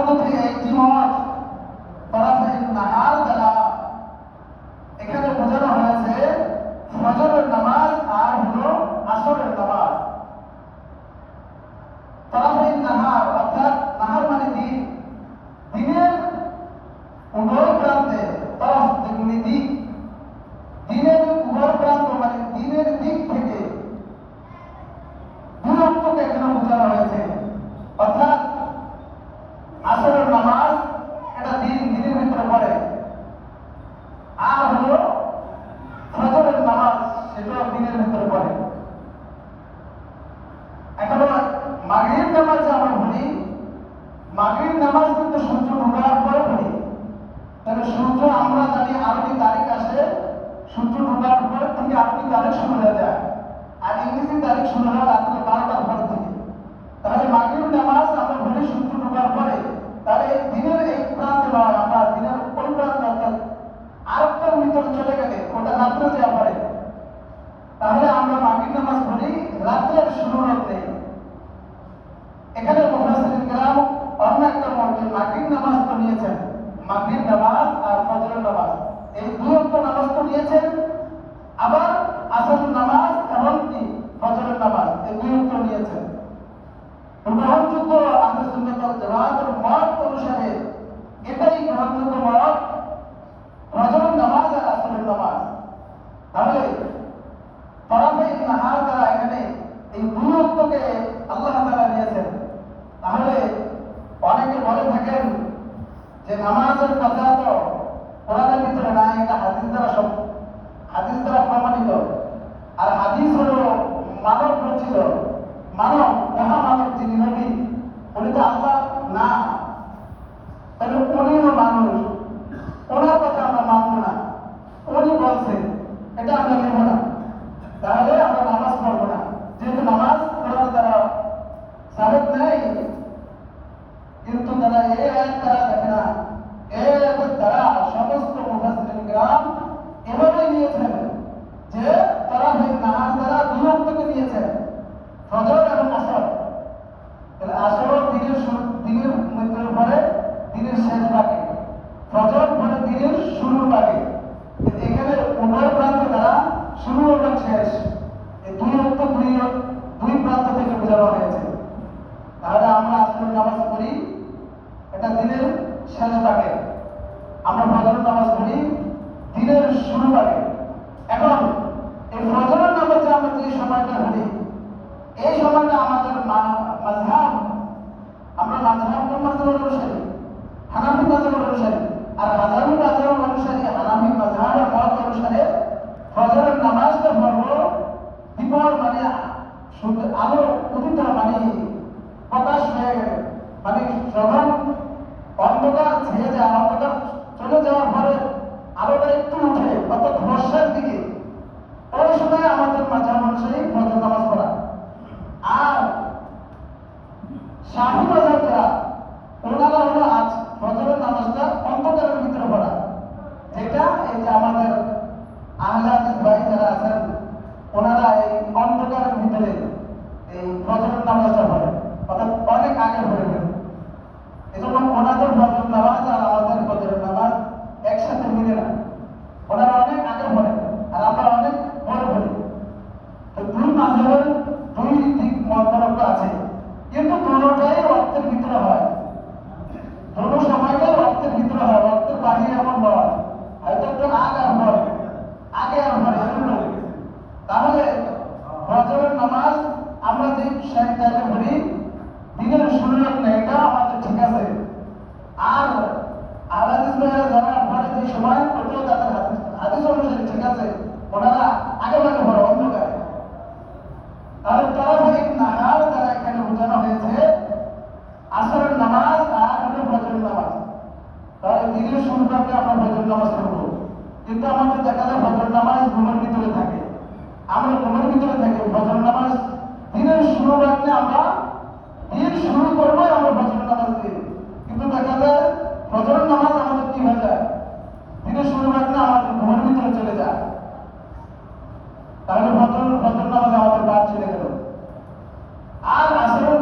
মধ্যে একটি মত তারাফাইন নাহার দ্বারা এখানে বোঝানো হয়েছে ফজরের নামাজ আর হলো আসরের নামাজ। তারাফাইন নাহার অর্থাৎ নাহার মানে দিন, দিনের উভয় প্রান্তে, তরফ যেগুলি দিক, দিনের উভয় প্রান্ত মানে দিনের দিক থেকে দূরত্বকে এখানে বোঝানো হয়েছে। অর্থাৎ আসরের নামাজ এটা দিনের ভিতরে পড়ে, আর হলো ফজরের নামাজ সেটাও দিনের ভিতরে পড়ে। এখন মাগরিব নামাজ আমরা বলি, মাগরিব নামাজ কিন্তু সূর্য ডুবার পরে পড়ি। তাহলে সূর্য আমরা জানি আরবি তারিখ আসে সূর্য ডুবার পর থেকে আরবি তারিখ শুরু হয়ে যায়, আর ইংরেজি তারিখ শুরু হয় রাত্রে 12টার পর থেকে। তাহলে মাগরিব নামাজ আমরা বলি সূর্য ডুবার পরে, তাহলে দিনের এক প্রান্তে নয়, আমরা দিনের ওই প্রান্তে অর্থাৎ আরেকটার ভিতরে চলে গেলে ওটা রাত্রে যাওয়া পড়ে। তাহলে আমরা মাগরিব নামাজ বলি রাত্রের শুরু রাতে। এখানে মুফাসসিরিন কেরাম অন্য একটা মতে মাগরিব নামাজ তো নিয়েছেন, মাগরিব নামাজ আর ফজরের নামাজ এই দুটো নামাজ তো নিয়েছেন, আবার আসরের নামাজ এবং কি ফজরের নামাজ এই দুটো নিয়েছেন। গ্রহণযোগ্য আহলে সুন্নাত ওয়াল জামাতের মত অনুসারে এটাই গ্রহণযোগ্য মত, ফজরের নামাজ আর আসরের নামাজ। তাহলে তারাফাইন নাহার দ্বারা এখানে এই দূরত্বকে আল্লাহ তাআলা নিয়েছেন। তাহলে অনেকে বলে থাকেন যে নামাজের কথা তো কোরআনের ভিতরে নাই, এটা হাদিস দ্বারা প্রমাণিত। আর হাদিস হলো মানব রচিত, মানব মহামানব যিনি নবী উনি তো আল্লাহ না, তাহলে উনিও মানুষ, ওনার কথা আমরা মানব না, উনি বলছেন এটা আমরা নেব না, তাহলে আমরা নামাজ পড়বো না। যেহেতু নামাজ কোরআন দ্বারা সাবেত নেই, কিন্তু তারা এই আয়াত দ্বারা দেখে না, এই আয়াতের দ্বারা সমস্ত মুফাসসিরিন কেরাম এভাবে নিয়েছেন যে তারাফাইন নাহার দ্বারা দূরত্বকে নিয়েছেন ফজর এবং আসর। তাহলে আসর দিনের মধ্যে পরে দিনের শেষ ভাগে, ফজর পরে দিনের শুরুর ভাগে। এখানে উভয় প্রান্ত দ্বারা শুরু এবং শেষ এই দূরত্ব দুই প্রান্ত থেকে বোঝানো হয়েছে। তাহলে আমরা আসরের নামাজ পড়ি এটা দিনের শেষ ভাগে, আমরা ফজরের নামাজ পড়ি দিনের শুরু ভাগে। এখন এই ফজরের নামাজে আমরা যে সময়টা পড়ি এই সময়টা আমাদের মাযহাব, আমরা মাযহাব কোন মাযহাবের অনুসারী? হানাফি মাযহাবের অনুসারী। আর হাজারী মাযহাবের অনুসারী হানাফি মাযহাবের মত অনুসারে ফজরের নামাজটা পড়ব দিপর মানে সূর্য আলো উদিত মানে প্রকাশ হয়ে গেলে, মানে যখন অন্ধকার ছেড়ে যায়, অন্ধকার চলে যাওয়ার পরে আলোটা একটু উঠে অর্থাৎ বর্ষার দিকে, ওই সময় আমাদের মাযহাব অনুসারী ফজর নামাজ পড়া। আর শাফি মাযহাব যারা ওনারা হলো আজ ফজরের নামাজটা অন্ধকারের ভিতরে পড়া, যেটা এই যে আমাদের আহলে হাদিস ভাই যারা আছেন ওনারা এই অন্ধকারের ভিতরে এই ফজরের নামাজটা পড়ে, অর্থাৎ অনেক আগে পড়ে ফেলে। এজন্য ওনাদের ফজর নামাজ আর আমাদের ফজরের নামাজ একসাথে মিলে না, ওনারা অনেক আগে পড়ে আর আমরা অনেক পরে পড়ি। তো দুই মাযহাবের দুই দিক মতলব আছে, কিন্তু দুটোটাই রক্তের ভিতরে হয়, দুটো সময়টাই রক্তের ভিতরে হয়, রক্তের বাহিরে এমন নয়, হয়তো একটু আগে আর পরে এগুলো। তাহলে ফজরের নামাজ আমরা যে টাইমে পড়ি দিনের শুরু না, এটা আমাদের ঠিক আছে। আর আহলে হাদিস যারা পড়ে যে সময় ওটাও তাদের হাদিস অনুসারে ঠিক আছে, ওনারা আগে পড়ে অন্ধকারে। তাহলে তারাফাইন নাহার দ্বারা এখানে বোঝানো হয়েছে আসরের নামাজ আর হলো ফজরের নামাজ। তাহলে দিনের শুরুটাকে আমরা ফজরের নামাজ পড়বো, কিন্তু আমাদের দেখা যায় ফজরের নামাজ ঘুমের ভিতরে থাকে, আমরা ঘুমের ভিতরে থাকি। ফজরের নামাজ দিনের শুরু রাখলে আমরা দিন শুরু করবো, আমরা ফজরের নামাজ দিই, কিন্তু দেখা যায় ফজরের নামাজ আমাদের কি হয়ে যায়, দিনের শুরু রাখলে আমাদের ঘুমের ভিতরে চলে যায়। তাহলে ফজর নামাজ আমাদের বাদ চলে গেল। আর আসরের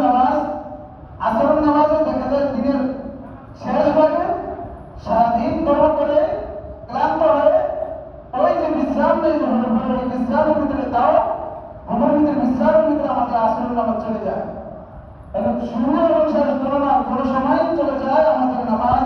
নামাজে দেখা যায় দিনের বিশ্রামের ভিতরে আমাদের আসরের নামাজ চলে যায়। এবং শুরু এবং শেষ তুলনা কোনো সময় চলে যায় আমাদের নামাজ